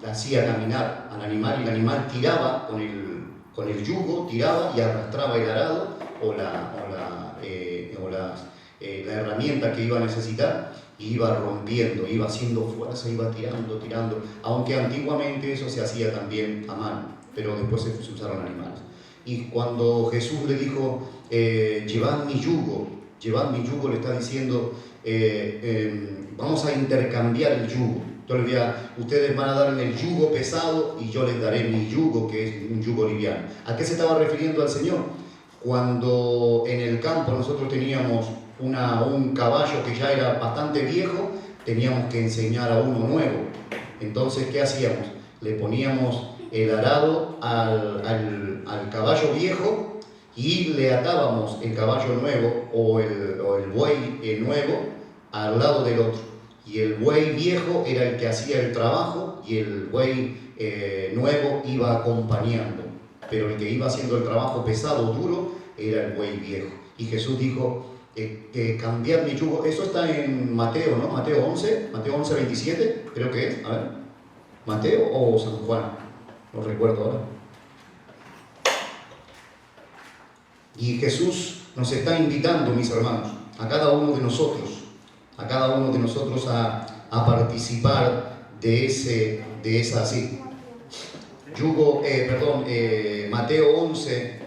hacía caminar al animal, y el animal tiraba con el yugo, tiraba y arrastraba el arado o la herramienta que iba a necesitar, y iba rompiendo, iba haciendo fuerza, iba tirando, aunque antiguamente eso se hacía también a mano, pero después se usaron animales. Y cuando Jesús le dijo, llevad mi yugo, le está diciendo, vamos a intercambiar el yugo. Ustedes van a darme el yugo pesado y yo les daré mi yugo, que es un yugo liviano. ¿A qué se estaba refiriendo al Señor? Cuando en el campo nosotros teníamos un caballo que ya era bastante viejo, teníamos que enseñar a uno nuevo. Entonces, ¿qué hacíamos? Le poníamos el arado al caballo viejo y le atábamos el caballo nuevo o el buey nuevo al lado del otro. Y el buey viejo era el que hacía el trabajo y el buey nuevo iba acompañando. Pero el que iba haciendo el trabajo pesado, duro, era el buey viejo. Y Jesús dijo, cambiar mi yugo. Eso está en Mateo, ¿no? Mateo 11, 27, creo que es. A ver, Mateo o San Juan, no recuerdo ahora. Y Jesús nos está invitando, mis hermanos, a cada uno de nosotros a participar de esa así. Mateo 11,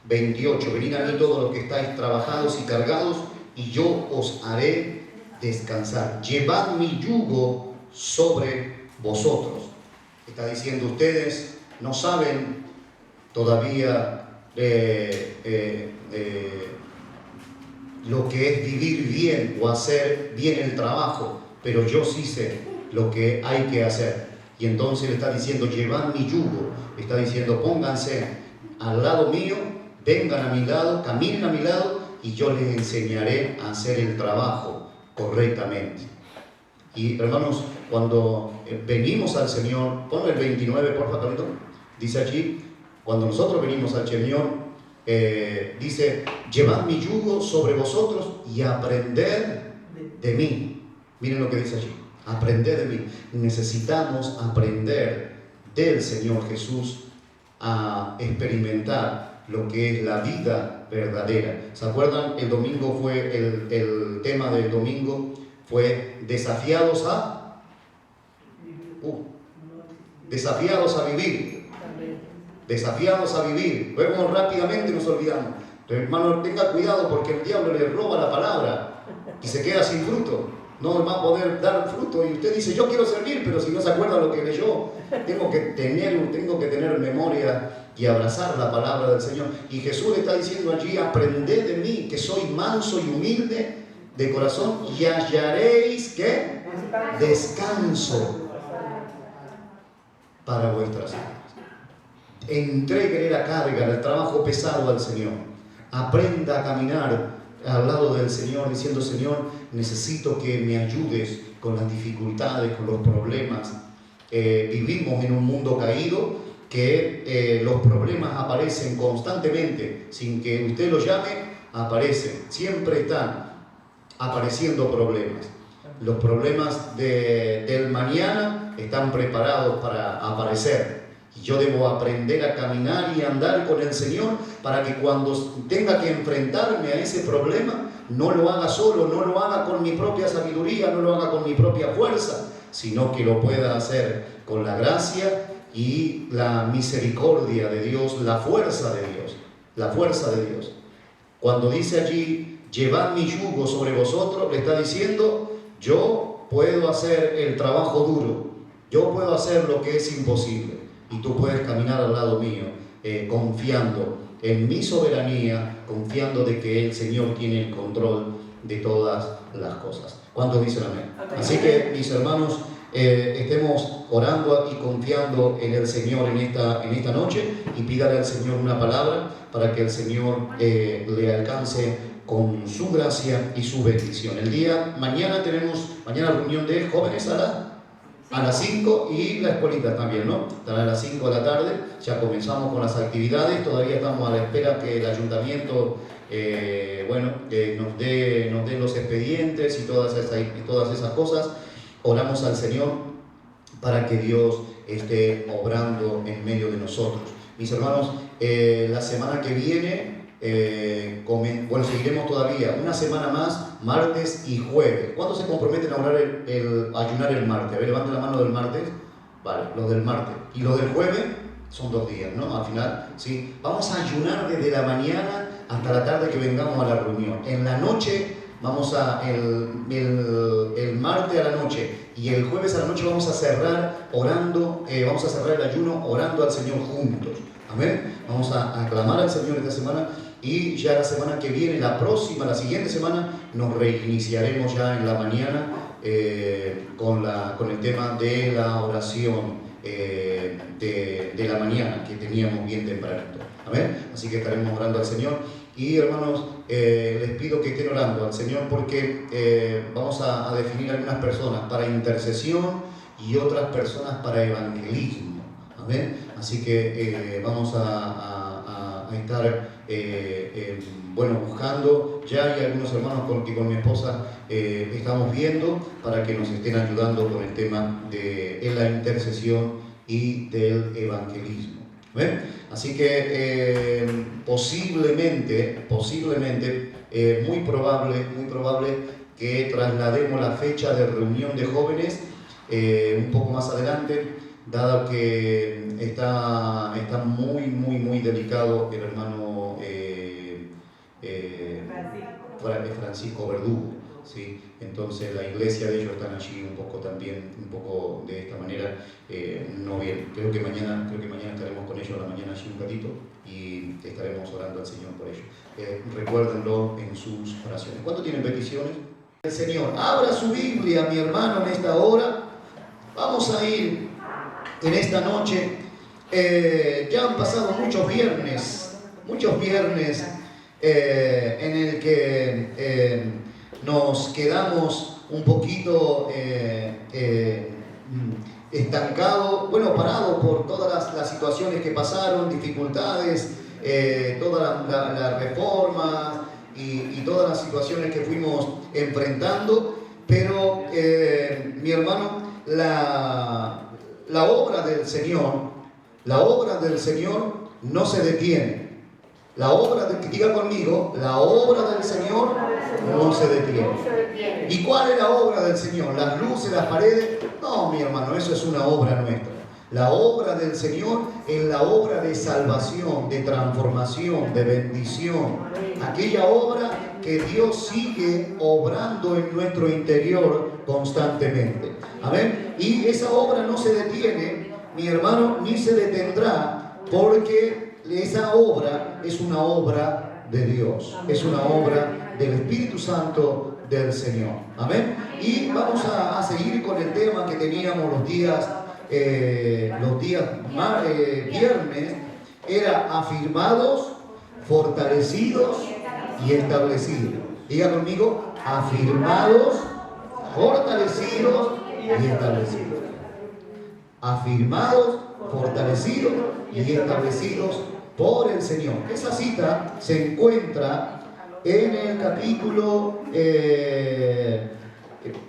28. Venid a mí todos los que estáis trabajados y cargados, y yo os haré descansar. Llevad mi yugo sobre vosotros. Está diciendo, ustedes no saben todavía lo que es vivir bien o hacer bien el trabajo, pero yo sí sé lo que hay que hacer. Y entonces le está diciendo, llevad mi yugo. Está diciendo, pónganse al lado mío, vengan a mi lado, caminen a mi lado, y yo les enseñaré a hacer el trabajo correctamente. Y hermanos, cuando venimos al Señor, ponle el 29, por favor, dice allí, cuando nosotros venimos al Señor, dice, llevad mi yugo sobre vosotros y aprended de mí. Miren lo que dice allí, aprended de mí. Necesitamos aprender del Señor Jesús a experimentar lo que es la vida verdadera. ¿Se acuerdan? El domingo fue, el tema del domingo fue desafiados a vivir. Desafiados a vivir. Luego rápidamente nos olvidamos. Pero hermano, tenga cuidado, porque el diablo le roba la palabra y se queda sin fruto. No va a poder dar fruto. Y usted dice, yo quiero servir, pero si no se acuerda lo que leyó, tengo que tener memoria y abrazar la palabra del Señor. Y Jesús le está diciendo allí, aprended de mí, que soy manso y humilde de corazón, y hallaréis, ¿qué? Descanso para vuestras almas. Entréguele la carga, el trabajo pesado al Señor. Aprenda a caminar al lado del Señor, diciendo, Señor, necesito que me ayudes con las dificultades, con los problemas. Vivimos en un mundo caído que los problemas aparecen constantemente, sin que usted los llame, aparecen. Siempre están apareciendo problemas. Los problemas del mañana están preparados para aparecer. Y yo debo aprender a caminar y andar con el Señor para que cuando tenga que enfrentarme a ese problema, no lo haga solo, no lo haga con mi propia sabiduría, no lo haga con mi propia fuerza, sino que lo pueda hacer con la gracia y la misericordia de Dios, la fuerza de Dios, la fuerza de Dios. Cuando dice allí, llevad mi yugo sobre vosotros, le está diciendo, yo puedo hacer el trabajo duro, yo puedo hacer lo que es imposible, y tú puedes caminar al lado mío, confiando en mi soberanía, confiando de que el Señor tiene el control de todas las cosas. ¿Cuántos dicen amén? Así que, mis hermanos, estemos orando y confiando en el Señor en esta noche, y pídale al Señor una palabra para que el Señor le alcance con su gracia y su bendición. Mañana tenemos reunión de jóvenes a las 5, y la escuelita también, ¿no? Estará a las 5 de la tarde, ya comenzamos con las actividades. Todavía estamos a la espera que el ayuntamiento nos dé los expedientes y todas esas cosas. Oramos al Señor para que Dios esté obrando en medio de nosotros. Mis hermanos, la semana que viene, seguiremos todavía una semana más, martes y jueves. ¿Cuántos se comprometen a ayunar el martes? A ver, levanten la mano del martes. Vale, los del martes. Y los del jueves son 2 días, ¿no? Al final, ¿sí? Vamos a ayunar desde la mañana hasta la tarde que vengamos a la reunión. En la noche, el martes a la noche y el jueves a la noche vamos a cerrar orando, vamos a cerrar el ayuno orando al Señor juntos. Amén. Vamos a aclamar al Señor esta semana y ya la semana que viene, la siguiente semana, nos reiniciaremos ya en la mañana con el tema de la oración de la mañana que teníamos bien tempranito. Amén. Así que estaremos orando al Señor. Y hermanos, les pido que estén orando al Señor porque vamos a definir algunas personas para intercesión y otras personas para evangelismo. Amén. Así que vamos a estar buscando. Ya hay algunos hermanos que con mi esposa estamos viendo para que nos estén ayudando con el tema de la intercesión y del evangelismo. ¿Ven? Así que posiblemente, muy probable que traslademos la fecha de reunión de jóvenes un poco más adelante, dado que está muy delicado el hermano Francisco Verdugo, ¿sí? Entonces la iglesia de ellos están allí un poco de esta manera, no bien. Creo que mañana estaremos con ellos a la mañana allí un ratito y estaremos orando al Señor por ellos. Recuérdenlo en sus oraciones. ¿Cuántos tienen peticiones? El Señor, abra su Biblia, mi hermano, en esta hora. Vamos a ir en esta noche. Ya han pasado muchos viernes en el que nos quedamos un poquito estancados, parados por todas las situaciones que pasaron, dificultades, todas las reformas y todas las situaciones que fuimos enfrentando, pero mi hermano, la obra del Señor no se detiene. Diga conmigo, la obra del Señor no se detiene. ¿Y cuál es la obra del Señor? ¿Las luces, las paredes? No, mi hermano, eso es una obra nuestra. La obra del Señor es la obra de salvación, de transformación, de bendición. Aquella obra que Dios sigue obrando en nuestro interior constantemente. Amén. Y esa obra no se detiene, mi hermano, ni se detendrá, porque esa obra es una obra de Dios, es una obra del Espíritu Santo del Señor. Amén. Y vamos a seguir con el tema que teníamos los días viernes. Era afirmados, fortalecidos y establecidos. Diga conmigo, afirmados, fortalecidos y establecidos. Afirmados, fortalecidos y establecidos por el Señor. Esa cita se encuentra en el capítulo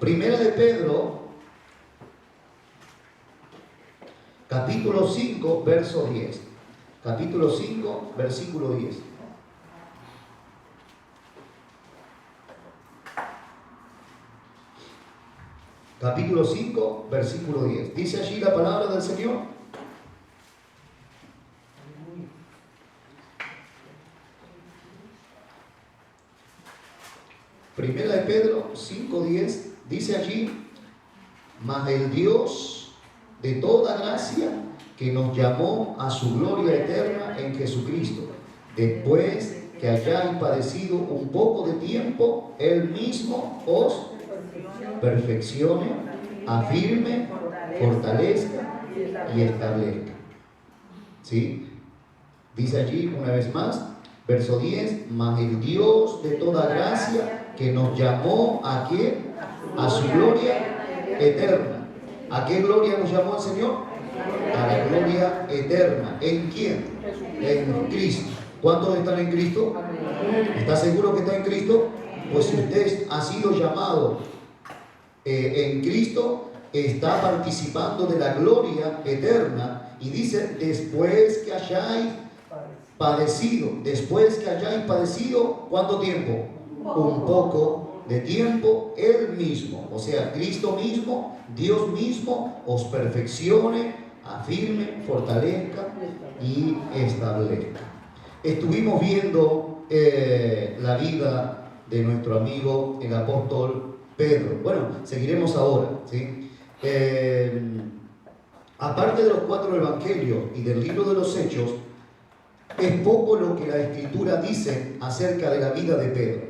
Primera de Pedro, capítulo 5, verso 10. Capítulo 5, versículo 10. Capítulo 5, versículo 10. Dice allí la palabra del Señor. Primera de Pedro 5:10 dice allí: mas el Dios de toda gracia, que nos llamó a su gloria eterna en Jesucristo, después que hayáis padecido un poco de tiempo, Él mismo os perfeccione, afirme, fortalezca y establezca. ¿Sí? Dice allí una vez más, verso 10: mas el Dios de toda gracia, que nos llamó ¿a quién? A su gloria eterna. ¿A qué gloria nos llamó el Señor? A la gloria eterna. ¿En quién? En Cristo. ¿Cuántos están en Cristo? ¿Está seguro que está en Cristo? Pues si usted ha sido llamado en Cristo, está participando de la gloria eterna y dice, después que hayáis padecido, ¿cuánto tiempo? Un poco de tiempo, Él mismo, o sea, Cristo mismo, Dios mismo, os perfeccione, afirme, fortalezca y establezca. Estuvimos viendo la vida de nuestro amigo el apóstol Pedro. Bueno, seguiremos ahora, ¿sí? Aparte de los 4 evangelios y del libro de los Hechos, es poco lo que la Escritura dice acerca de la vida de Pedro.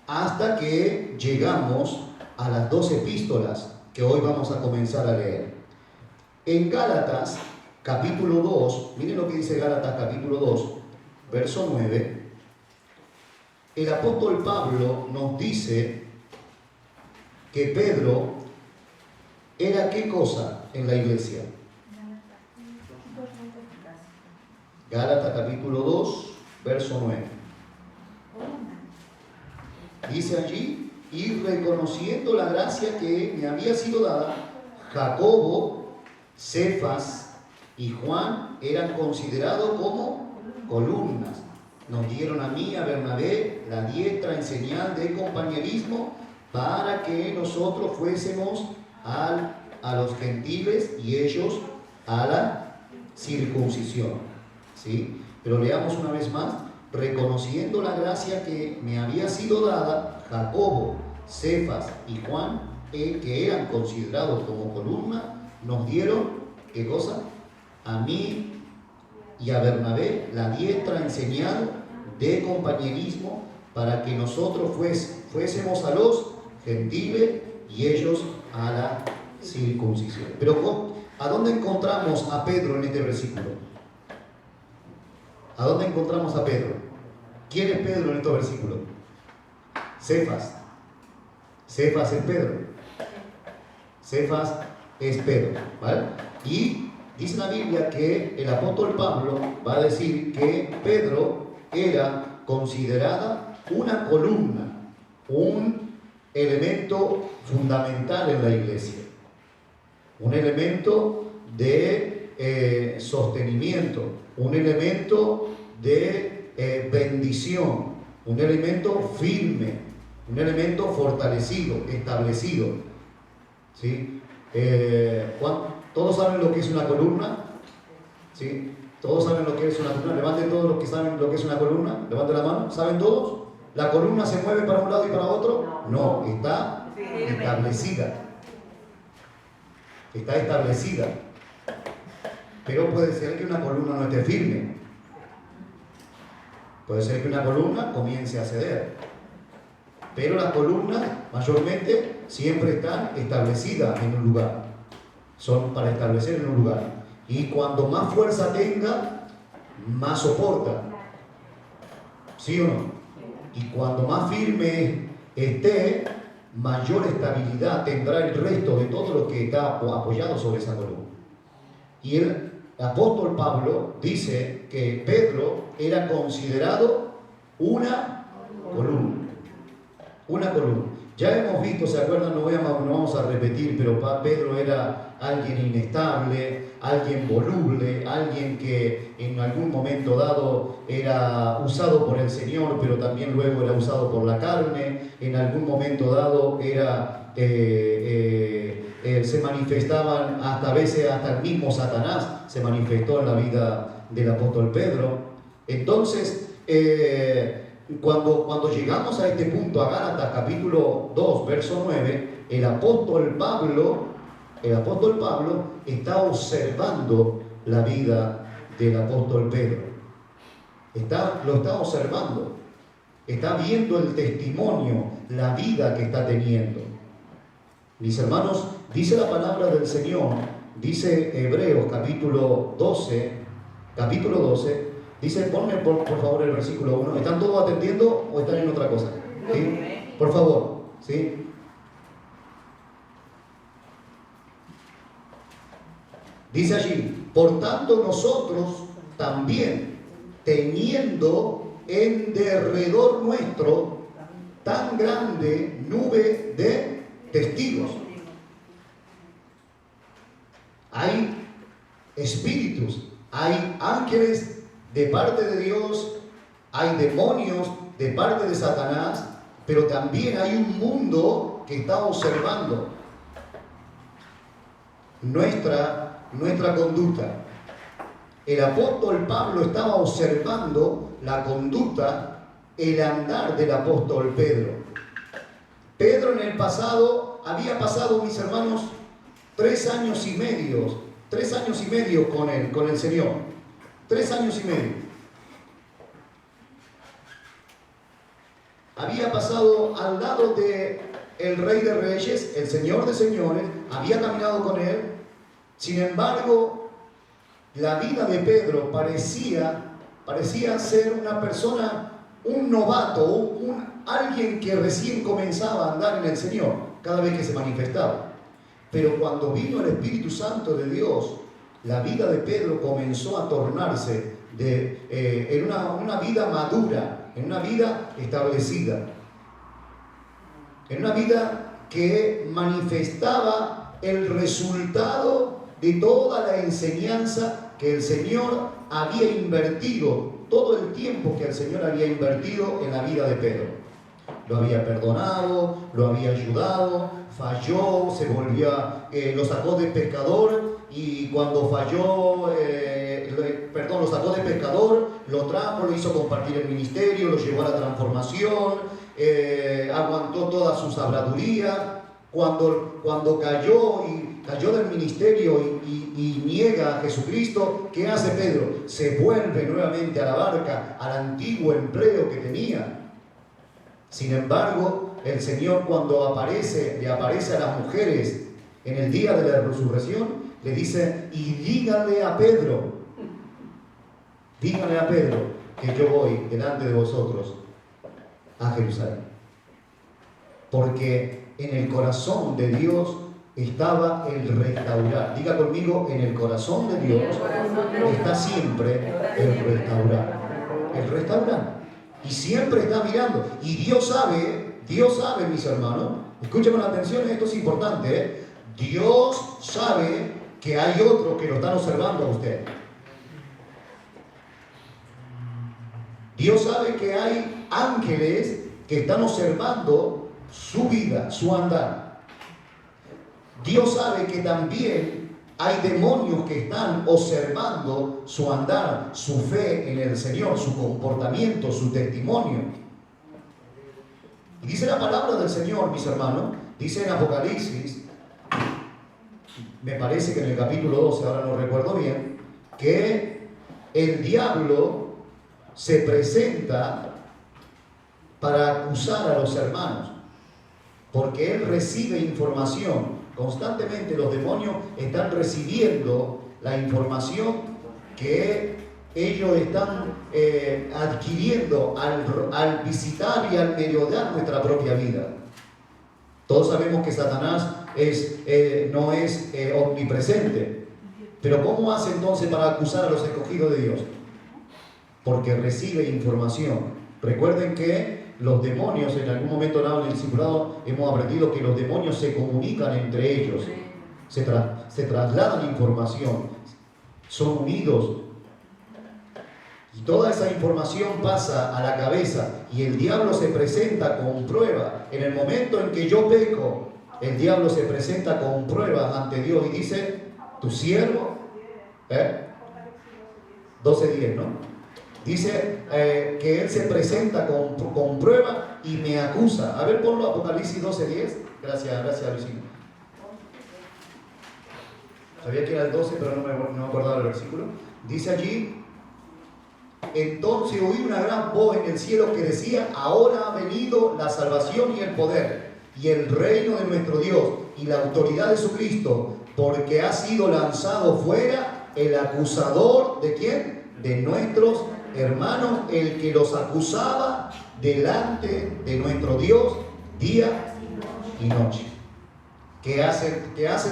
Hasta que llegamos a las 2 epístolas que hoy vamos a comenzar a leer. En Gálatas, capítulo 2, miren lo que dice Gálatas, capítulo 2, verso 9. El apóstol Pablo nos dice que Pedro era ¿qué cosa en la iglesia? Gálatas capítulo 2, verso 9. Dice allí, y reconociendo la gracia que me había sido dada, Jacobo, Cefas y Juan eran considerados como columnas. Nos dieron a mí, a Bernabé, la diestra en señal de compañerismo para que nosotros fuésemos a los gentiles y ellos a la circuncisión. ¿Sí? Pero leamos una vez más, reconociendo la gracia que me había sido dada, Jacobo, Cefas y Juan, que eran considerados como columna, nos dieron, ¿qué cosa? A mí y a Bernabé la diestra en señal de compañerismo para que nosotros fuésemos a los gentiles y ellos a la circuncisión. Pero ¿a dónde encontramos a Pedro en este versículo? ¿A dónde encontramos a Pedro? ¿Quién es Pedro en estos versículos? Cefas. Cefas es Pedro. Cefas es Pedro, ¿vale? Y dice la Biblia que el apóstol Pablo va a decir que Pedro era considerada una columna, un elemento fundamental en la iglesia, un elemento de sostenimiento, un elemento de bendición, un elemento firme, un elemento fortalecido, establecido. ¿Sí? ¿Todos saben lo que es una columna? ¿Sí? ¿Todos saben lo que es una columna? Levanten todos los que saben lo que es una columna. Levanten la mano. ¿Saben todos? ¿La columna se mueve para un lado y para otro? No, está establecida. Está establecida. Pero puede ser que una columna no esté firme. Puede ser que una columna comience a ceder. Pero las columnas mayormente siempre están establecidas en un lugar. Son para establecer en un lugar. Y cuando más fuerza tenga, más soporta. ¿Sí o no? Y cuando más firme esté, mayor estabilidad tendrá el resto de todo lo que está apoyado sobre esa columna. Y el apóstol Pablo dice que Pedro era considerado una columna. Una columna. Ya hemos visto, ¿se acuerdan? No vamos a repetir, pero Pedro era alguien inestable, alguien voluble, alguien que en algún momento dado era usado por el Señor, pero también luego era usado por la carne, en algún momento dado era, se manifestaban a veces hasta el mismo Satanás se manifestó en la vida del apóstol Pedro. Entonces, cuando llegamos a este punto, a Gálatas capítulo 2, verso 9, el apóstol Pablo está observando la vida del apóstol Pedro. Lo está observando. Está viendo el testimonio, la vida que está teniendo. Mis hermanos, dice la palabra del Señor, dice Hebreos capítulo 12, dice, ponme por favor el versículo 1. ¿Están todos atendiendo o están en otra cosa? ¿Sí? Por favor, ¿sí? Dice allí, por tanto nosotros también, teniendo en derredor nuestro tan grande nube de testigos. Hay espíritus, hay ángeles de parte de Dios, hay demonios de parte de Satanás, pero también hay un mundo que está observando nuestra conducta. El apóstol Pablo estaba observando la conducta, el andar del apóstol Pedro. Pedro en el pasado había pasado, mis hermanos, 3 años y medio con el Señor. 3 años y medio. Había pasado al lado de el Rey de Reyes, el Señor de Señores, había caminado con él. Sin embargo, la vida de Pedro parecía ser una persona, un novato, alguien que recién comenzaba a andar en el Señor, cada vez que se manifestaba. Pero cuando vino el Espíritu Santo de Dios, la vida de Pedro comenzó a tornarse en una vida madura, en una vida establecida, en una vida que manifestaba el resultado de toda la enseñanza que el Señor había invertido, todo el tiempo que el Señor había invertido en la vida de Pedro. Lo había perdonado, lo había ayudado, falló, lo sacó de pescador, y cuando falló, lo sacó de pescador, lo trajo, lo hizo compartir el ministerio, lo llevó a la transformación, aguantó todas sus habladurías. Cuando cayó del ministerio y niega a Jesucristo, ¿qué hace Pedro? Se vuelve nuevamente a la barca, al antiguo empleo que tenía. Sin embargo, el Señor, cuando le aparece a las mujeres en el día de la resurrección, le dice: y díganle a Pedro que yo voy delante de vosotros a Jerusalén. Porque en el corazón de Dios estaba el restaurar. Diga conmigo: en el corazón de Dios está siempre el restaurar. El restaurar. Y siempre está mirando. Y Dios sabe, mis hermanos, escuchen con atención, esto es importante, ¿eh? Dios sabe que hay otros que lo están observando a usted. Dios sabe que hay ángeles que están observando su vida, su andar. Dios sabe que también hay demonios que están observando su andar, su fe en el Señor, su comportamiento, su testimonio. Y dice la palabra del Señor, mis hermanos, dice en Apocalipsis, me parece que en el capítulo 12, ahora no recuerdo bien, que el diablo se presenta para acusar a los hermanos, porque él recibe información. Constantemente los demonios están recibiendo la información que ellos están adquiriendo al visitar y al merodear nuestra propia vida. Todos sabemos que Satanás no es omnipresente. Pero ¿cómo hace entonces para acusar a los escogidos de Dios? Porque recibe información. Recuerden que los demonios, en algún momento en el discipulado hemos aprendido que los demonios se comunican entre ellos, se trasladan información, son unidos. Y toda esa información pasa a la cabeza y el diablo se presenta con prueba. En el momento en que yo peco, el diablo se presenta con pruebas ante Dios y dice: tu siervo, 12:10, ¿no? Dice que él se presenta con prueba y me acusa. A ver, ponlo, Apocalipsis 12:10. Gracias, Luisino. Sabía que era el 12, pero no me acordaba del versículo. Dice allí: entonces oí una gran voz en el cielo que decía: ahora ha venido la salvación y el poder y el reino de nuestro Dios y la autoridad de su Cristo, porque ha sido lanzado fuera el acusador ¿de quién? De nuestros hermanos, el que los acusaba delante de nuestro Dios día y noche. ¿Qué hace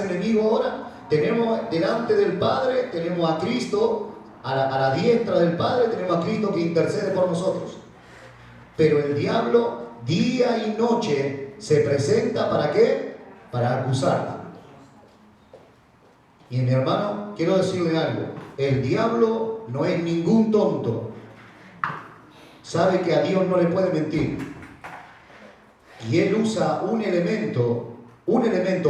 el enemigo ahora? Tenemos delante del Padre, tenemos a Cristo, a la diestra del Padre, tenemos a Cristo que intercede por nosotros. Pero el diablo día y noche se presenta ¿para qué? para acusarte. Y mi hermano, quiero decirle algo. El diablo no es ningún tonto. Sabe que a Dios no le puede mentir. Y él usa un elemento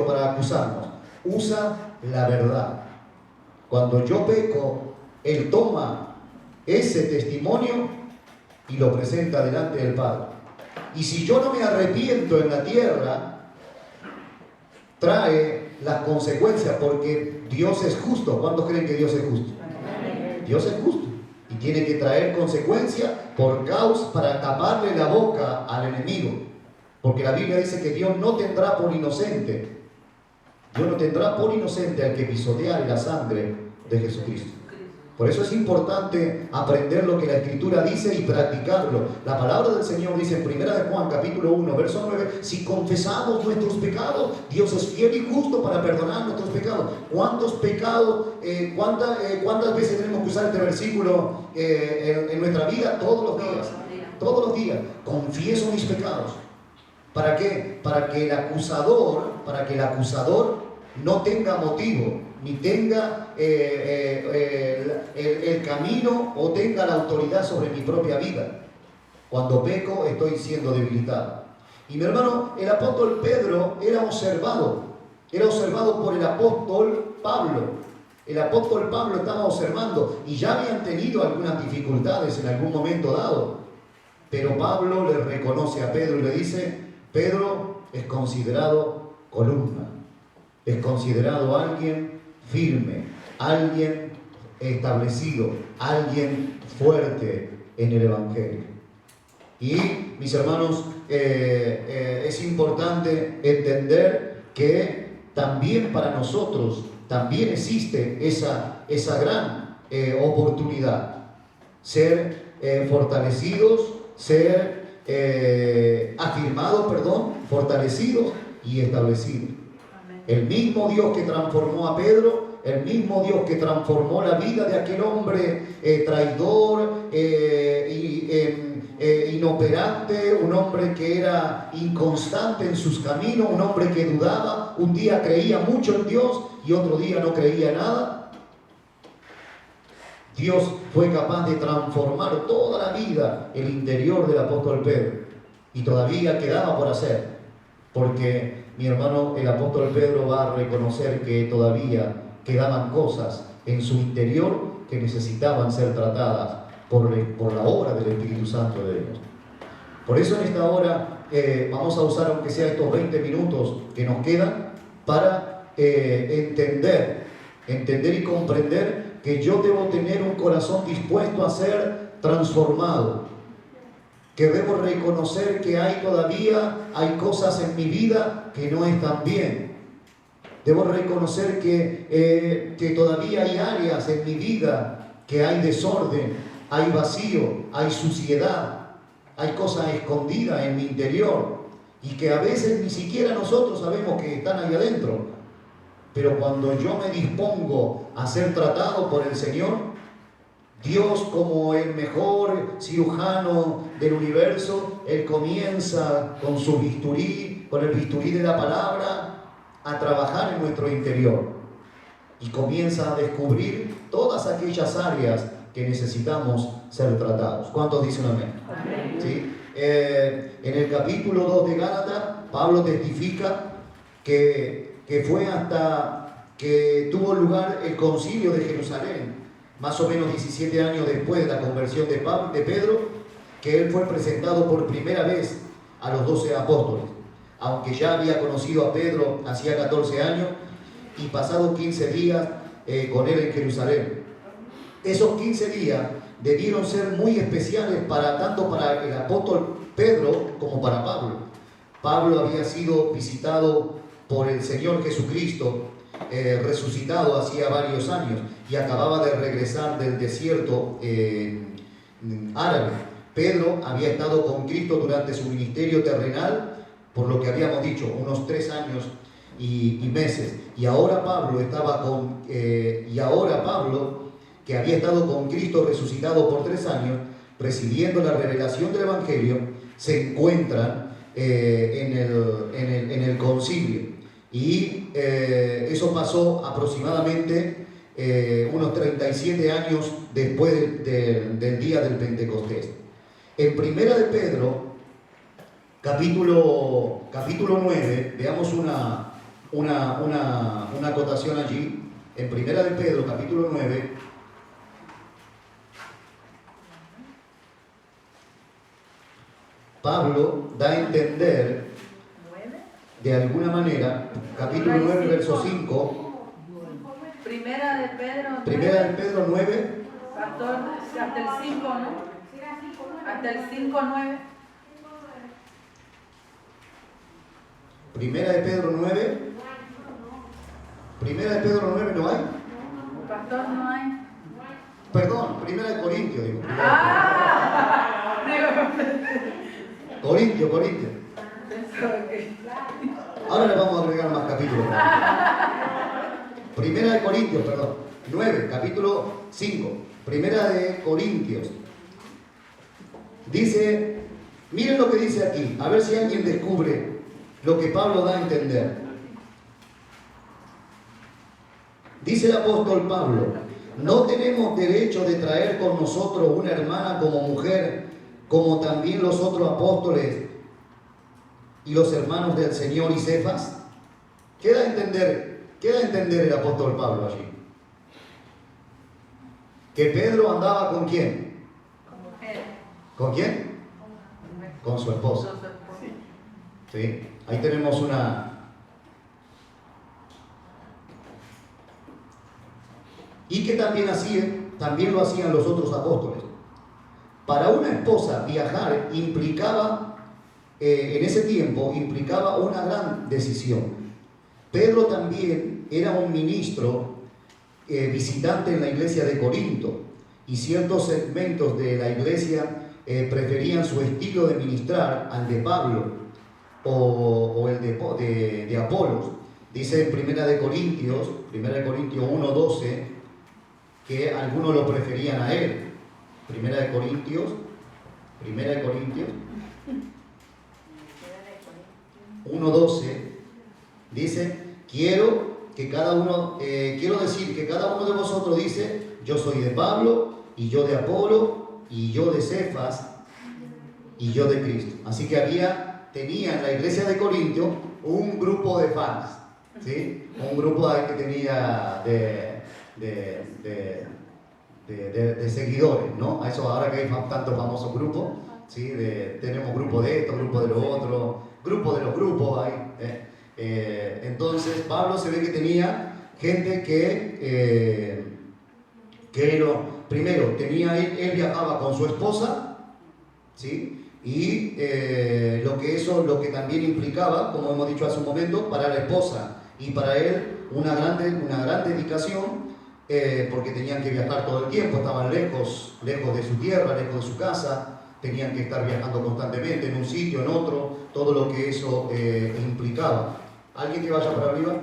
para acusarnos. Usa la verdad. Cuando yo peco, él toma ese testimonio y lo presenta delante del Padre. Y si yo no me arrepiento en la tierra, trae las consecuencias, porque Dios es justo. ¿Cuántos creen que Dios es justo? Dios es justo y tiene que traer consecuencias por causa, para taparle la boca al enemigo, porque la Biblia dice que Dios no tendrá por inocente al que pisoteare la sangre de Jesucristo. Por eso es importante aprender lo que la Escritura dice y practicarlo. La palabra del Señor dice en 1 Juan capítulo 1, verso 9, si confesamos nuestros pecados, Dios es fiel y justo para perdonar nuestros pecados. ¿Cuántos pecados, cuántas veces tenemos que usar este versículo en nuestra vida? Todos los días. Todos los días. Confieso mis pecados. ¿Para qué? Para que el acusador no tenga motivo, ni tenga el camino o tenga la autoridad sobre mi propia vida. Cuando peco estoy siendo debilitado. Y mi hermano, el apóstol Pedro era observado por el apóstol Pablo. El apóstol Pablo estaba observando y ya habían tenido algunas dificultades en algún momento dado. Pero Pablo le reconoce a Pedro y le dice: Pedro es considerado columna, es considerado alguien firme, alguien establecido, alguien fuerte en el Evangelio. Y mis hermanos, es importante entender que también para nosotros también existe esa gran oportunidad, ser fortalecidos, ser fortalecidos y establecidos. El mismo Dios que transformó a Pedro, el mismo Dios que transformó la vida de aquel hombre traidor, inoperante, un hombre que era inconstante en sus caminos, un hombre que dudaba, un día creía mucho en Dios y otro día no creía nada. Dios fue capaz de transformar toda la vida, el interior del apóstol Pedro, y todavía quedaba por hacer, porque mi hermano, el apóstol Pedro va a reconocer que todavía quedaban cosas en su interior que necesitaban ser tratadas por la obra del Espíritu Santo de Dios. Por eso en esta hora vamos a usar, aunque sea estos 20 minutos que nos quedan, para entender y comprender que yo debo tener un corazón dispuesto a ser transformado, que debo reconocer que hay cosas en mi vida que no están bien. Debo reconocer que todavía hay áreas en mi vida que hay desorden, hay vacío, hay suciedad, hay cosas escondidas en mi interior y que a veces ni siquiera nosotros sabemos que están ahí adentro. Pero cuando yo me dispongo a ser tratado por el Señor, Dios, como el mejor cirujano del universo, Él comienza con el bisturí de la palabra, a trabajar en nuestro interior y comienza a descubrir todas aquellas áreas que necesitamos ser tratados. ¿Cuántos dicen amén? Amén. ¿Sí? En el capítulo 2 de Gálatas, Pablo testifica que fue hasta que tuvo lugar el concilio de Jerusalén, más o menos 17 años después de la conversión de Pedro, que él fue presentado por primera vez a los 12 apóstoles, aunque ya había conocido a Pedro hacía 14 años y pasado 15 días con él en Jerusalén. Esos 15 días debieron ser muy especiales tanto para el apóstol Pedro como para Pablo. Pablo había sido visitado por el Señor Jesucristo, resucitado hacía varios años, y acababa de regresar del desierto árabe. Pedro había estado con Cristo durante su ministerio terrenal, por lo que habíamos dicho, unos 3 años y meses. Y ahora Pablo, que había estado con Cristo resucitado por 3 años, recibiendo la revelación del Evangelio, se encuentra en el concilio. Y eso pasó aproximadamente unos 37 años después del día del Pentecostés. En Primera de Pedro, capítulo 9, veamos una acotación allí. En Primera de Pedro, capítulo 9, Pablo da a entender, de alguna manera, capítulo 9, verso 5. Primera de Pedro 9. Pastor, hasta el 5, ¿no? Hasta el 5:9. Primera de Pedro 9. Primera de Pedro 9 no hay. Pastor, no hay. Perdón, Primera de Corintios, digo. Corintios. Ahora le vamos a agregar más capítulos. Primera de Corintios, perdón. 9, capítulo 5. Primera de Corintios. Dice, miren lo que dice aquí, a ver si alguien descubre lo que Pablo da a entender. Dice el apóstol Pablo, no tenemos derecho de traer con nosotros una hermana como mujer, como también los otros apóstoles y los hermanos del Señor y Cefas. ¿Qué da a entender el apóstol Pablo allí? Que Pedro andaba ¿con quién? Con mujer. ¿Con quién? Con su esposa. ¿Sí? Ahí tenemos una... Y que también lo hacían los otros apóstoles. Para una esposa viajar implicaba, en ese tiempo, implicaba una gran decisión. Pedro también era un ministro visitante en la iglesia de Corinto, y ciertos segmentos de la iglesia preferían su estilo de ministrar al de Pablo o el de Apolos. Dice en Primera de Corintios 1:12 que algunos lo preferían a él. Primera de Corintios 1:12 dice, quiero decir que cada uno de vosotros dice, yo soy de Pablo, y yo de Apolo, y yo de Cefas, y yo de Cristo. Así que tenía en la iglesia de Corintio un grupo de fans, ¿sí? Un grupo ahí que tenía de seguidores, ¿no? A eso ahora que hay tantos famosos grupos, ¿sí? Tenemos grupo de esto, grupo de lo otro, grupo de los grupos ahí. Entonces Pablo se ve que tenía gente primero él viajaba con su esposa, ¿sí? Y lo que también implicaba, como hemos dicho hace un momento, para la esposa y para él una gran dedicación, porque tenían que viajar todo el tiempo, estaban lejos de su tierra, lejos de su casa, tenían que estar viajando constantemente en un sitio, en otro, todo lo que eso implicaba. ¿Alguien que vaya para arriba?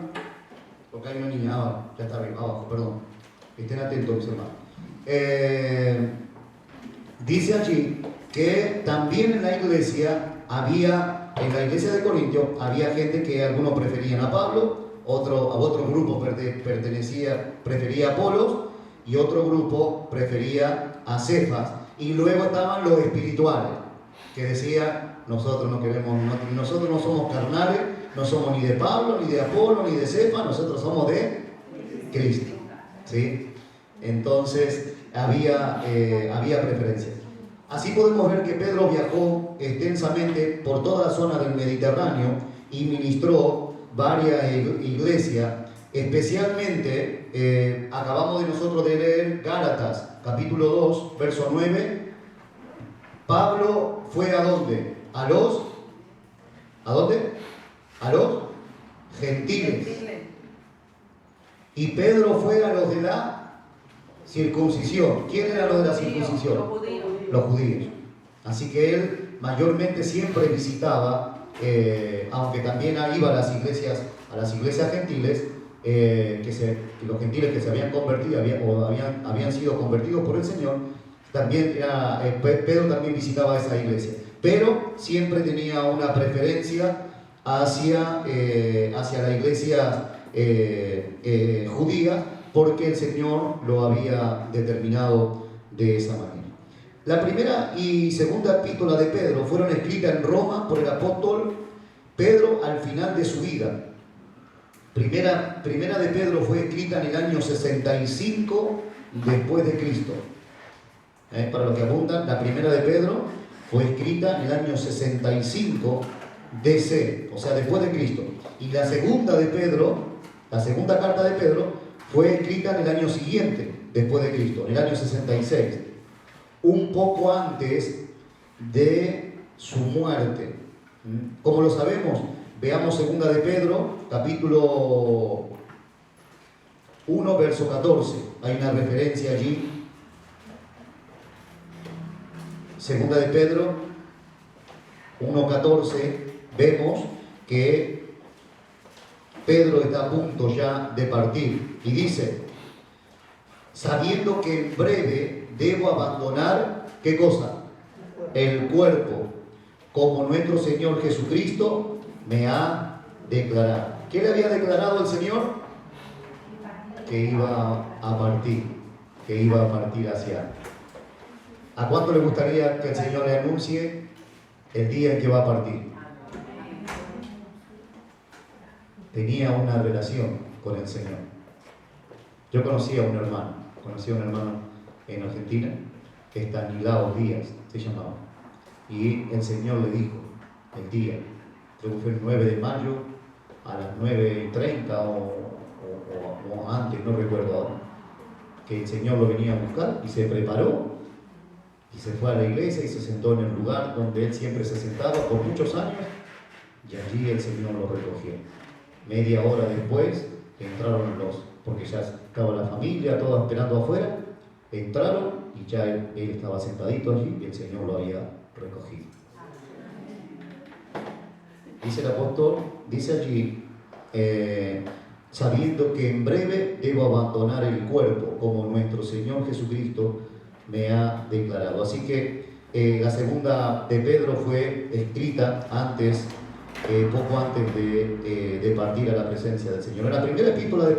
Porque hay una niña, ya está arriba, abajo, perdón. Estén atentos, mis hermanos. Dice allí que también en la iglesia de Corintio, había gente que algunos preferían a Pablo, a otro grupo prefería a Apolos, y otro grupo prefería a Cefas. Y luego estaban los espirituales, que decían, nosotros no somos carnales, no somos ni de Pablo, ni de Apolo, ni de Cefas, nosotros somos de Cristo, ¿sí? Entonces había preferencias. Así podemos ver que Pedro viajó extensamente por toda la zona del Mediterráneo y ministró varias iglesias, especialmente acabamos de nosotros de leer Gálatas, capítulo 2, verso 9. Pablo fue ¿a dónde? ¿A dónde? A los gentiles. Y Pedro fue a los de la circuncisión. ¿Quién eran los de la circuncisión? Los judíos. Así que él mayormente siempre visitaba, aunque también iba a las iglesias gentiles, los gentiles que se habían convertido habían sido convertidos por el Señor. También Pedro también visitaba esa iglesia, pero siempre tenía una preferencia hacia la iglesia judía, porque el Señor lo había determinado de esa manera. La primera y segunda epístola de Pedro fueron escritas en Roma por el apóstol Pedro al final de su vida. Primera de Pedro fue escrita en el año 65 después de Cristo. Para los que apuntan, la primera de Pedro fue escrita en el año 65 DC, o sea, después de Cristo. Y la segunda de Pedro, la segunda carta de Pedro, fue escrita en el año siguiente, después de Cristo, en el año 66, un poco antes de su muerte. ¿Cómo lo sabemos? Veamos segunda de Pedro, capítulo 1, verso 14. Hay una referencia allí. Segunda de Pedro 1:14, vemos que Pedro está a punto ya de partir y dice: sabiendo que en breve debo abandonar, ¿qué cosa? El cuerpo, como nuestro Señor Jesucristo me ha declarado. ¿Qué le había declarado el Señor? Que iba a partir, que iba a partir hacia. ¿A cuánto le gustaría que el Señor le anuncie el día en que va a partir? Tenía una relación con el Señor. Yo conocí a un hermano en Argentina, Estanislao Díaz se llamaba, y el Señor le dijo el día, creo que fue el 9 de mayo a las 9:30 o antes, no recuerdo ahora, que el Señor lo venía a buscar y se preparó y se fue a la iglesia y se sentó en el lugar donde él siempre se sentaba por muchos años, y allí el Señor lo recogió. Media hora después entraron porque ya estaba la familia toda esperando afuera, entraron y ya él estaba sentadito allí y el Señor lo había recogido. Dice el apóstol, dice allí, sabiendo que en breve debo abandonar el cuerpo, como nuestro Señor Jesucristo me ha declarado. Así que la segunda de Pedro fue escrita poco antes de partir a la presencia del Señor. En la primera epístola de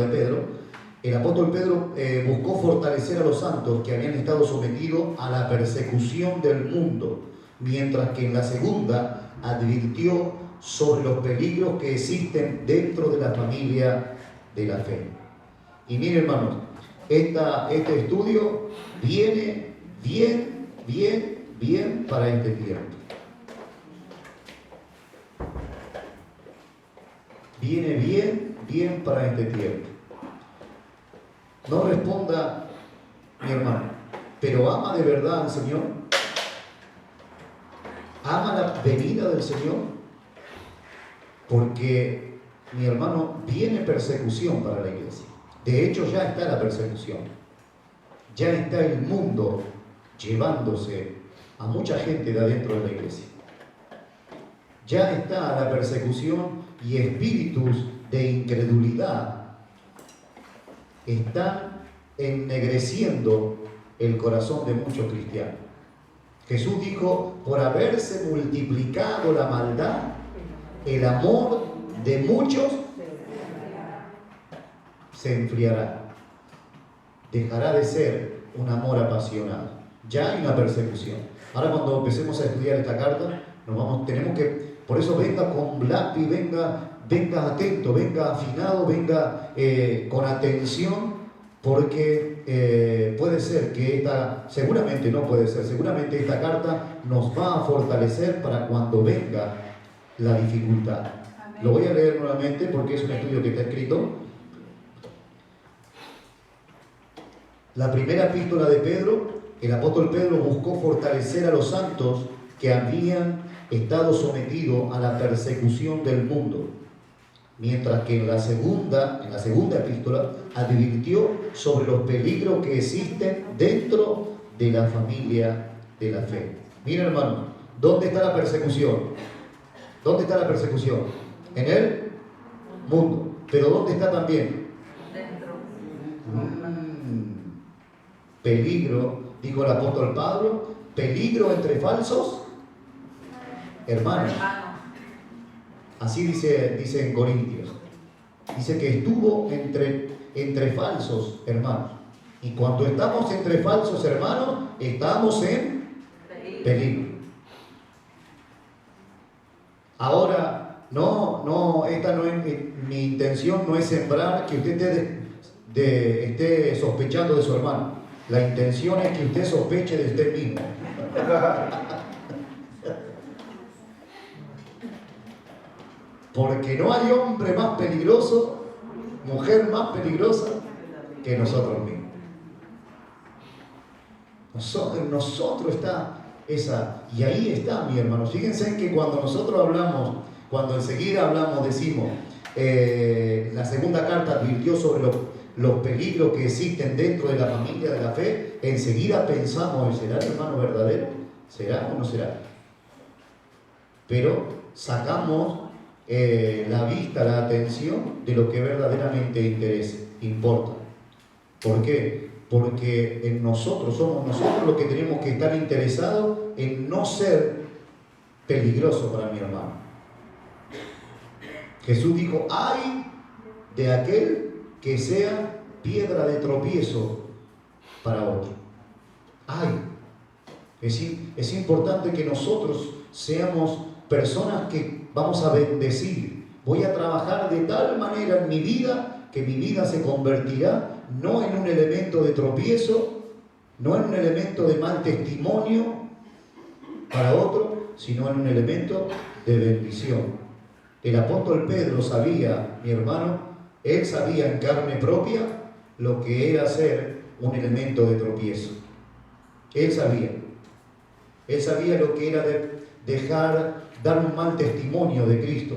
Pedro, el apóstol Pedro buscó fortalecer a los santos que habían estado sometidos a la persecución del mundo, mientras que en la segunda advirtió sobre los peligros que existen dentro de la familia de la fe. Y miren, hermanos, este estudio viene bien para este tiempo. Viene bien para este tiempo. No responda, mi hermano, pero ¿ama de verdad al Señor? ¿Ama la venida del Señor? Porque, mi hermano, viene persecución para la iglesia. De hecho, ya está la persecución. Ya está el mundo llevándose a mucha gente de adentro de la iglesia. Ya está la persecución y espíritus de incredulidad están ennegreciendo el corazón de muchos cristianos. Jesús dijo: por haberse multiplicado la maldad, el amor de muchos se enfriará. Dejará de ser un amor apasionado. Ya hay una persecución. Ahora, cuando empecemos a estudiar esta carta, tenemos que, por eso venga con lápiz, venga atento, venga afinado, venga con atención, porque puede ser que seguramente esta carta nos va a fortalecer para cuando venga la dificultad. Amén. Lo voy a leer nuevamente porque es un estudio que está escrito. La primera epístola de Pedro, el apóstol Pedro buscó fortalecer a los santos que habían estado sometidos a la persecución del mundo, mientras que en la segunda epístola advirtió sobre los peligros que existen dentro de la familia de la fe. Miren, hermanos, ¿dónde está la persecución? ¿Dónde está la persecución? En el mundo. ¿Pero dónde está también? Dentro. Peligro, dijo el apóstol Pablo, peligro entre falsos hermanos. Así dice en Corintios. Dice que estuvo entre falsos hermanos. Y cuando estamos entre falsos hermanos, estamos en peligro. Ahora, esta no es mi intención, no es sembrar que usted esté sospechando de su hermano. La intención es que usted sospeche de usted mismo. Porque no hay hombre más peligroso, mujer más peligrosa que nosotros mismos. Nosotros está esa, y ahí está, mi hermano. Fíjense que cuando nosotros hablamos, cuando enseguida hablamos, decimos, la segunda carta advirtió sobre los peligros que existen dentro de la familia de la fe, enseguida pensamos, ¿será el hermano verdadero? ¿Será o no será? Pero sacamos la vista, la atención de lo que verdaderamente importa. ¿Por qué? Porque en nosotros, somos nosotros los que tenemos que estar interesados en no ser peligroso para mi hermano. Jesús dijo, ¡ay de aquel que sea piedra de tropiezo para otro! ¡Ay! Es importante que nosotros seamos personas que vamos a bendecir. Voy a trabajar de tal manera en mi vida que mi vida se convertirá no en un elemento de tropiezo, no en un elemento de mal testimonio para otro, sino en un elemento de bendición. El apóstol Pedro sabía, mi hermano, él sabía en carne propia lo que era ser un elemento de tropiezo. Él sabía lo que era dar un mal testimonio de Cristo.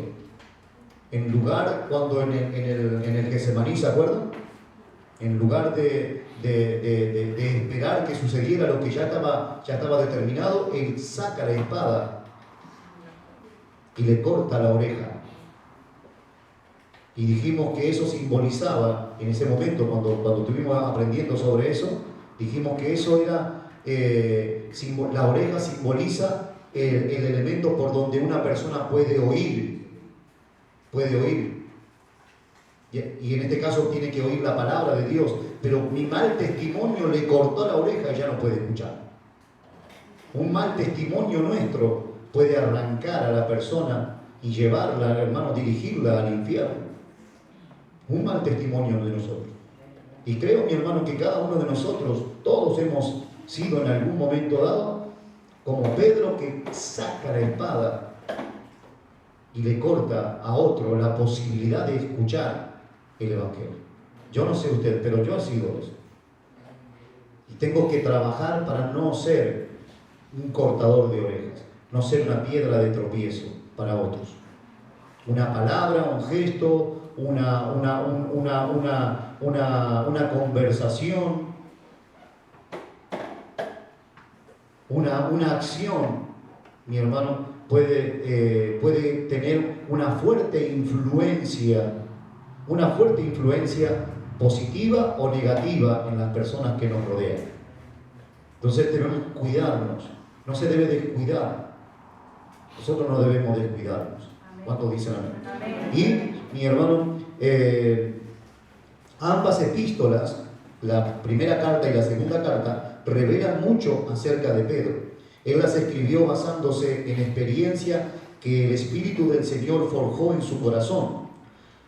En lugar, cuando en el Getsemaní, ¿se acuerdan? En lugar de esperar que sucediera lo que ya estaba determinado, él saca la espada y le corta la oreja. Y dijimos que eso simbolizaba, en ese momento, cuando estuvimos aprendiendo sobre eso, dijimos que eso era, la oreja simboliza el elemento por donde una persona puede oír. Y en este caso tiene que oír la palabra de Dios, pero mi mal testimonio le cortó la oreja y ya no puede escuchar. Un mal testimonio nuestro puede arrancar a la persona y llevarla, hermano, dirigirla al infierno. Un mal testimonio de nosotros. Y creo, mi hermano, que cada uno de nosotros, todos hemos sido en algún momento dado como Pedro, que saca la espada y le corta a otro la posibilidad de escuchar el Evangelio. Yo no sé usted, pero yo he sido eso. Y tengo que trabajar para no ser un cortador de orejas, no ser una piedra de tropiezo para otros. Una palabra, un gesto, una conversación, una acción, mi hermano, puede tener una fuerte influencia positiva o negativa en las personas que nos rodean. Entonces debemos cuidarnos, no se debe descuidar. Nosotros no debemos descuidarnos. ¿Cuántos dicen amén? Y, mi hermano, ambas epístolas, la primera carta y la segunda carta, revelan mucho acerca de Pedro. Él las escribió basándose en experiencia que el Espíritu del Señor forjó en su corazón.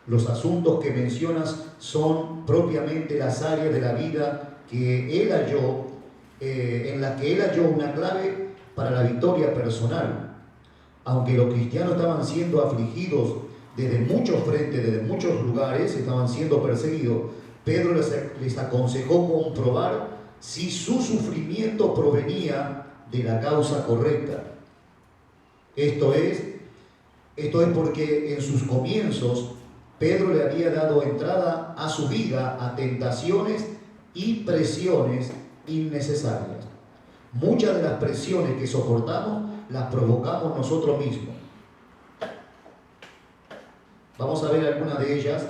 Los asuntos que mencionas son propiamente las áreas de la vida que él halló, en las que él halló una clave para la victoria personal. Aunque los cristianos estaban siendo afligidos desde muchos frentes, desde muchos lugares, estaban siendo perseguidos, Pedro les aconsejó comprobar si su sufrimiento provenía de la causa correcta. Esto es porque en sus comienzos Pedro le había dado entrada a su vida a tentaciones y presiones innecesarias. Muchas de las presiones que soportamos las provocamos nosotros mismos. Vamos a ver algunas de ellas,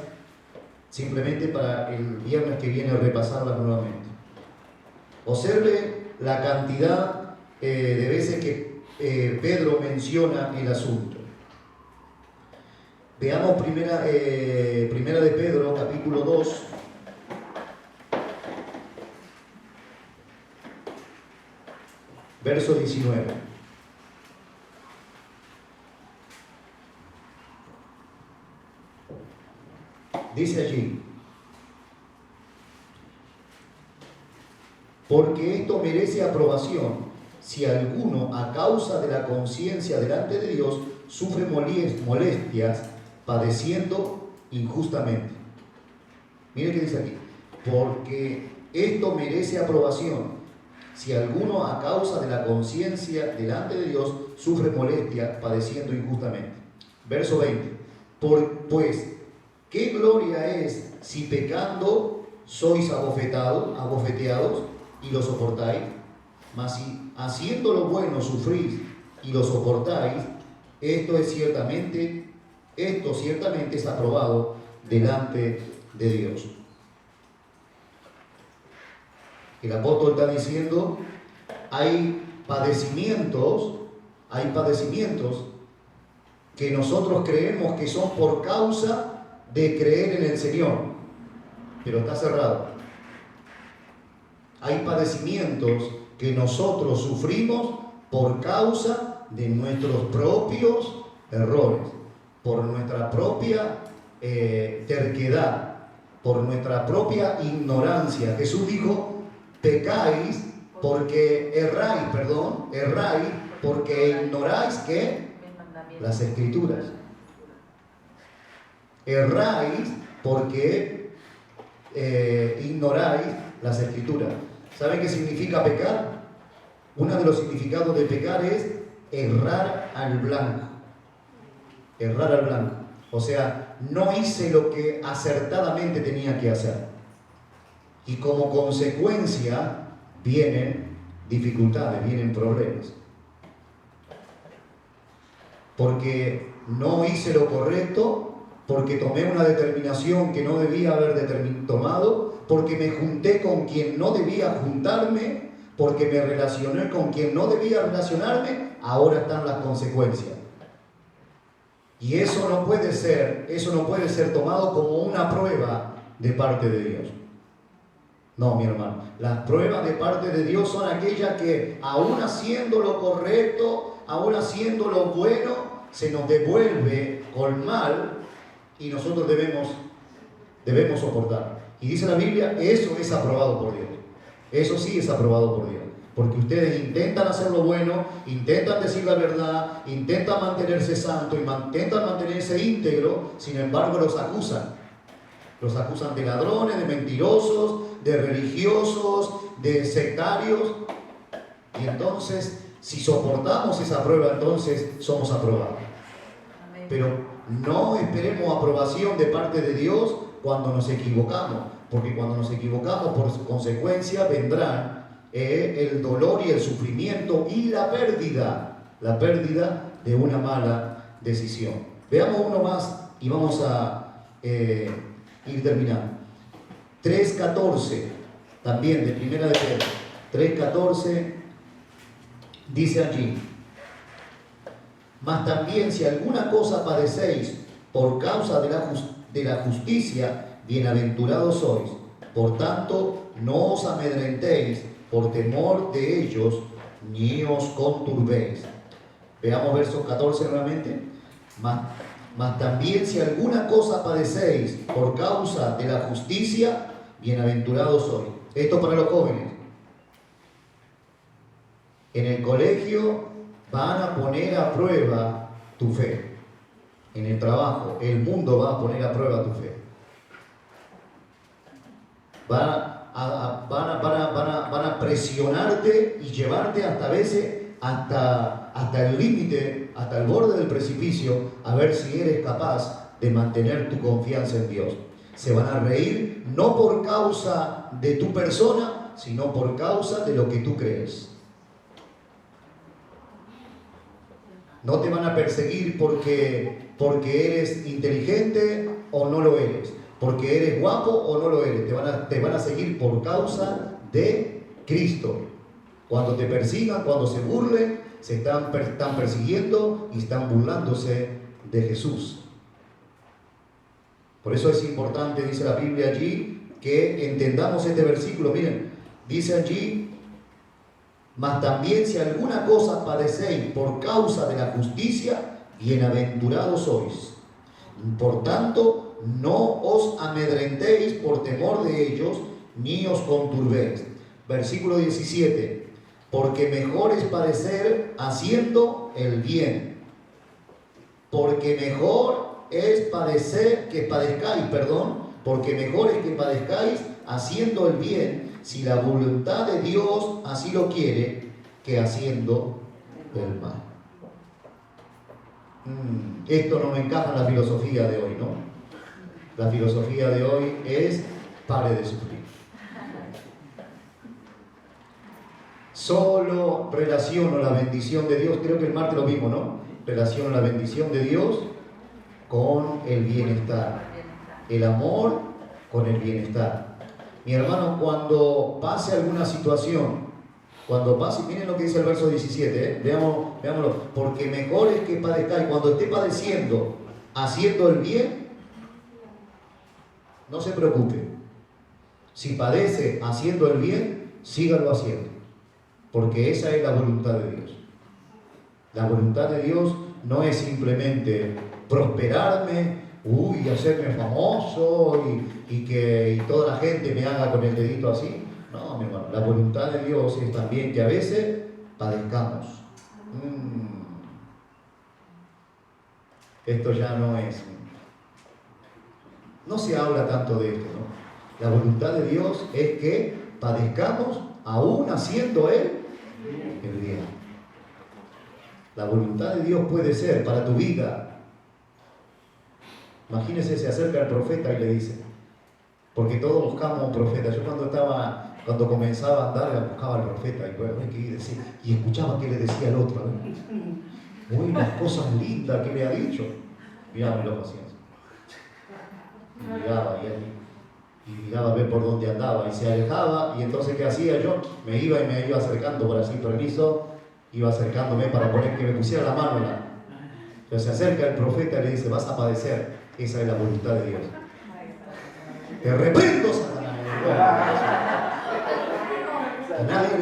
simplemente para el viernes que viene repasarlas nuevamente. Observe la cantidad de veces Pedro menciona el asunto. Veamos primera de Pedro, capítulo 2. Verso 19. Dice allí: porque esto merece aprobación si alguno a causa de la conciencia delante de Dios sufre molestias padeciendo injustamente. Mire qué dice aquí: porque esto merece aprobación si alguno a causa de la conciencia delante de Dios sufre molestia padeciendo injustamente. Verso 20. Pues, ¿qué gloria es si pecando sois abofeteados y lo soportáis? Mas si haciendo lo bueno sufrís y lo soportáis, esto ciertamente es aprobado delante de Dios. El apóstol está diciendo, hay padecimientos que nosotros creemos que son por causa de creer en el Señor, pero está cerrado. Hay padecimientos que nosotros sufrimos por causa de nuestros propios errores, por nuestra propia terquedad, por nuestra propia ignorancia. Jesús dijo: erráis porque ignoráis que las Escrituras. Erráis porque ignoráis las Escrituras. ¿Saben qué significa pecar? Uno de los significados de pecar es errar al blanco. Errar al blanco. O sea, no hice lo que acertadamente tenía que hacer. Y como consecuencia vienen dificultades, vienen problemas. Porque no hice lo correcto, porque tomé una determinación que no debía haber tomado, porque me junté con quien no debía juntarme, porque me relacioné con quien no debía relacionarme. Ahora están las consecuencias. Y eso no puede ser tomado como una prueba de parte de Dios. No, mi hermano, las pruebas de parte de Dios son aquellas que, aún haciendo lo correcto, aún haciendo lo bueno, se nos devuelve con mal y nosotros debemos soportar. Y dice la Biblia, eso es aprobado por Dios. Eso sí es aprobado por Dios. Porque ustedes intentan hacer lo bueno, intentan decir la verdad, intentan mantenerse santos y intentan mantenerse íntegros, sin embargo los acusan. Los acusan de ladrones, de mentirosos, de religiosos, de sectarios. Y entonces, si soportamos esa prueba, entonces somos aprobados. Pero no esperemos aprobación de parte de Dios cuando nos equivocamos, porque cuando nos equivocamos, por consecuencia vendrán el dolor y el sufrimiento y la pérdida de una mala decisión. Veamos uno más y vamos a ir terminando. 3:14, también de Primera de Pedro. 3:14 dice allí: mas también si alguna cosa padecéis por causa de la justicia, bienaventurados sois. Por tanto, no os amedrentéis por temor de ellos, ni os conturbéis. Veamos verso 14 nuevamente. Mas también si alguna cosa padecéis por causa de la justicia, bienaventurados sois. Esto para los jóvenes. En el colegio van a poner a prueba tu fe. En el trabajo, el mundo va a poner a prueba tu fe. Van a presionarte y llevarte hasta el límite, hasta el borde del precipicio, a ver si eres capaz de mantener tu confianza en Dios. Se van a reír no por causa de tu persona, sino por causa de lo que tú crees. No te van a perseguir porque eres inteligente o no lo eres, porque eres guapo o no lo eres. Te van a seguir por causa de Cristo. Cuando te persigan, cuando se burlen, se están persiguiendo y están burlándose de Jesús. Por eso es importante, dice la Biblia allí, que entendamos este versículo. Miren, dice allí: mas también si alguna cosa padecéis por causa de la justicia, bienaventurados sois. Por tanto, no os amedrentéis por temor de ellos, ni os conturbéis. Versículo 17: porque mejor es padecer haciendo el bien. Porque mejor es padecer que padezcáis, porque mejor es que padezcáis haciendo el bien, si la voluntad de Dios así lo quiere, que haciendo el mal. Esto no me encaja en la filosofía de hoy, ¿no? La filosofía de hoy es: pare de sufrir. Solo relaciono la bendición de Dios, creo que el martes lo mismo, ¿no? Relaciono la bendición de Dios con el bienestar, el amor con el bienestar. Mi hermano, cuando pase alguna situación, miren lo que dice el verso 17, veámoslo, porque mejor es que padezcáis, cuando esté padeciendo, haciendo el bien, no se preocupe. Si padece haciendo el bien, sígalo haciendo. Porque esa es la voluntad de Dios. La voluntad de Dios no es simplemente prosperarme, hacerme famoso y que toda la gente me haga con el dedito así. No, mi hermano, la voluntad de Dios es también que a veces padezcamos. Esto ya no es. No se habla tanto de esto, ¿no? La voluntad de Dios es que padezcamos aún haciendo Él el bien. La voluntad de Dios puede ser para tu vida. Imagínese, se acerca el profeta y le dice, porque todos buscamos un profeta. Yo cuando comenzaba a andar, buscaba al profeta y escuchaba qué le decía el otro, ¿no? Uy, las cosas lindas que le ha dicho. Miraba la paciencia. Y miraba a ver por dónde andaba y se alejaba, y entonces ¿qué hacía yo? Me iba acercando por así, permiso, iba acercándome para poner que me pusiera la mano. Entonces se acerca el profeta y le dice: vas a padecer. Esa es la voluntad de Dios. Te reprendo, Satanás. A nadie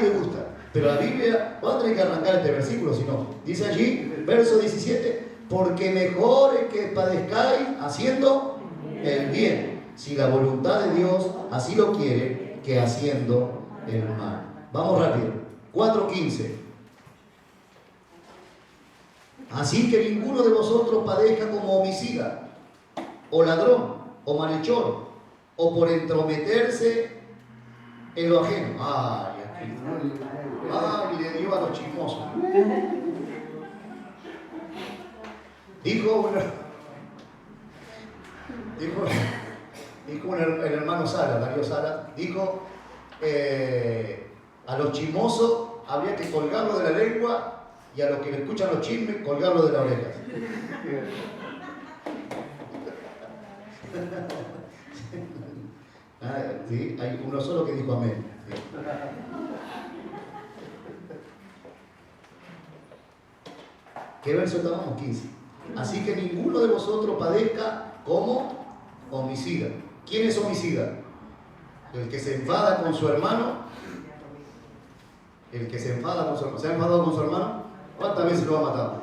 le gusta. Pero la Biblia, vamos a tener que arrancar este versículo, si no. Dice allí, verso 17, porque mejor es que padezcáis haciendo el bien, si la voluntad de Dios así lo quiere, que haciendo el mal. Vamos rápido. 4:15. Así que ninguno de vosotros padezca como homicida, o ladrón, o malhechor, o por entrometerse en lo ajeno. Le dio a los chismosos. Dijo el hermano Sala, Darío Sala, dijo: a los chismosos habría que colgarlo de la lengua, y a los que le escuchan los chismes, colgarlo de la oreja. ¿Sí? Hay uno solo que dijo amén. ¿Sí? ¿Qué verso estábamos? 15. Así que ninguno de vosotros padezca como homicida. ¿Quién es homicida? El que se enfada con su hermano. El que se enfada con su hermano. ¿Se ha enfadado con su hermano? ¿Cuántas veces lo ha matado?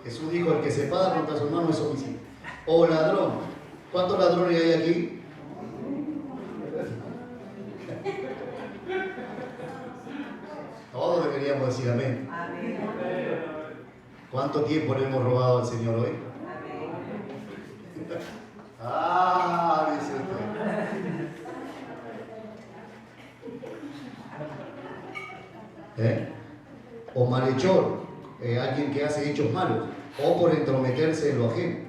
Jesús dijo: el que se enfada contra su hermano es homicida. O ladrón. ¿Cuántos ladrones hay aquí? Todos deberíamos decir amén. ¿Cuánto tiempo le hemos robado al Señor hoy? Dice usted. O malhechor, alguien que hace hechos malos, o por entrometerse en lo ajeno.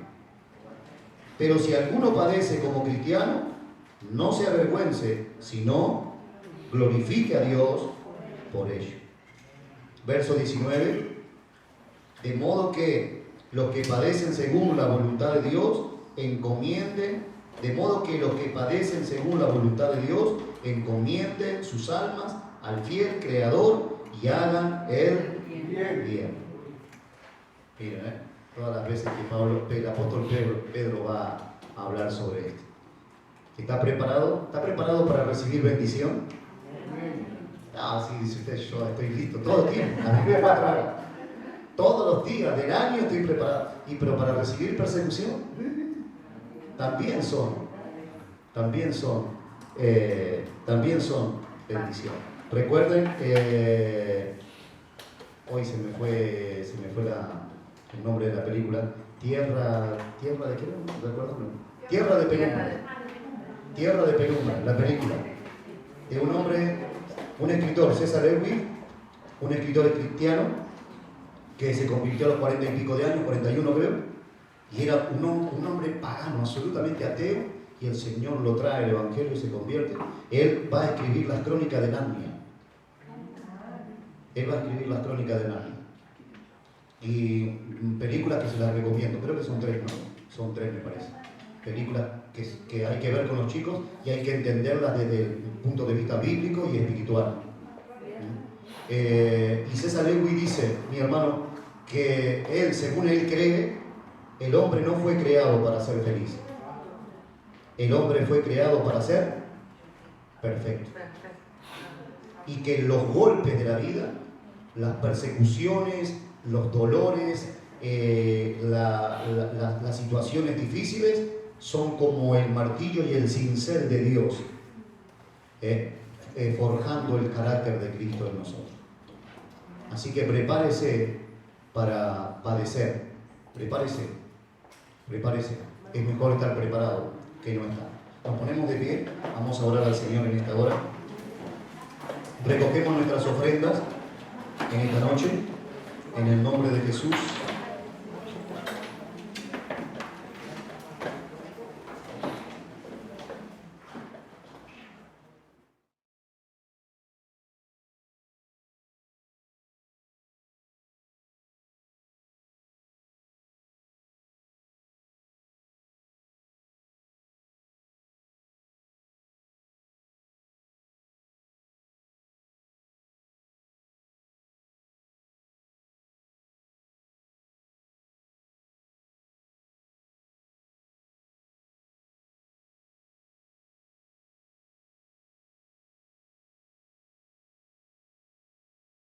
Pero si alguno padece como cristiano, no se avergüence, sino glorifique a Dios por ello. Verso 19. De modo que los que padecen según la voluntad de Dios encomienden, de modo que los que padecen según la voluntad de Dios encomienden sus almas al fiel Creador y hagan el bien. Mira, todas las veces que el apóstol Pedro va a hablar sobre esto. ¿Está preparado? ¿Está preparado para recibir bendición? Ah, sí, dice usted, yo estoy listo todo el tiempo, las 24 horas. Todos los días del año estoy preparado. Pero para recibir persecución, también son bendición. Recuerden, hoy se me fue el nombre de la película, Tierra de qué, no recuerdo, Tierra de Penumbra, la película. De un hombre, un escritor, César Lewis, un escritor cristiano que se convirtió a los 40 y pico de años, 41 creo, y era un hombre pagano, absolutamente ateo, y el Señor lo trae al Evangelio y se convierte. Él va a escribir las crónicas de Narnia. Y películas que se las recomiendo, creo que son 3, ¿no? Son 3 me parece. Películas que hay que ver con los chicos y hay que entenderlas desde el punto de vista bíblico y espiritual. Y César Lewis dice, mi hermano, que él, según él cree, el hombre no fue creado para ser feliz. El hombre fue creado para ser perfecto. Y que los golpes de la vida, las persecuciones, los dolores, las situaciones difíciles son como el martillo y el cincel de Dios, forjando el carácter de Cristo en nosotros. Así que prepárese para padecer, prepárese. Es mejor estar preparado que no estar. Nos ponemos de pie, vamos a orar al Señor en esta hora. Recogemos nuestras ofrendas en esta noche, en el nombre de Jesús.